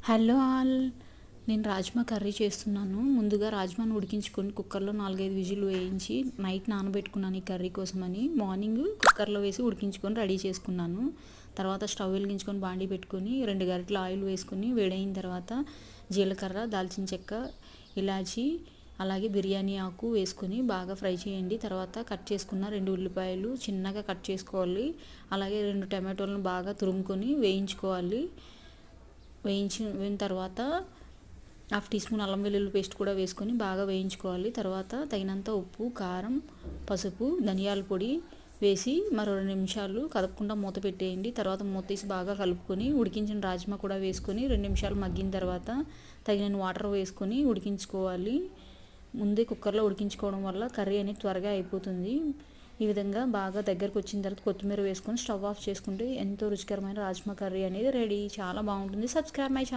Hello all, నేను rajma curry చేస్తున్నాను. ముందుగా రాజ్మాను ఉడికించుకొని కుక్కర్లో 4-5 విజిల్ వేయించి నైట్ నానబెట్టుకున్నాను ఈ కర్రీ కోసమని. మార్నింగ్ కుక్కర్లో వేసి ఉడికించుకొని రెడీ చేసుకున్నాను. తర్వాత స్టవ్ వెలిగించుకొని బాండీ పెట్టుకొని 2 గరిటెల ఆయిల్ వేసుకొని వేడైన తర్వాత జీలకర్ర, దాల్చిన చెక్క, ఇలాచి, అలాగే బిర్యానీ ఆకు వేసుకొని బాగా ఫ్రై చేయండి. తర్వాత కట్ చేసుకున్న 2 ఉల్లిపాయలు చిన్నగా కట్ చేసుకోవాలి. అలాగే 2 టమాటోలను బాగా తురుముకొని వేయించుకోవాలి. వేయించిన తర్వాత 1/2 టీ స్పూన్ అల్లం వెల్లుల్లి పేస్ట్ కూడా వేసుకొని బాగా వేయించుకోవాలి. తర్వాత తగినంత ఉప్పు, కారం, పసుపు, ధనియాల పొడి వేసి మరో 2 నిమిషాలు కదపకుండా మూత పెట్టేయండి. తర్వాత మూత తీసి బాగా కలుపుకొని ఉడికించిన రాజ్మా కూడా వేసుకొని 2 నిమిషాలు మగ్గిన తర్వాత తగిన వాటర్ వేసుకొని ఉడికించుకోవాలి. ముందే కుక్కర్లో ఉడికించుకోవడం వల్ల కర్రీ అనేది త్వరగా అయిపోతుంది. ఈ విధంగా బాగా దగ్గరకు వచ్చిన తర్వాత కొత్తిమీర వేసుకొని స్టవ్ ఆఫ్ చేసుకుంటే ఎంతో రుచికరమైన రాజ్మా కర్రీ అనేది రెడీ. చాలా బాగుంటుంది. Subscribe my channel.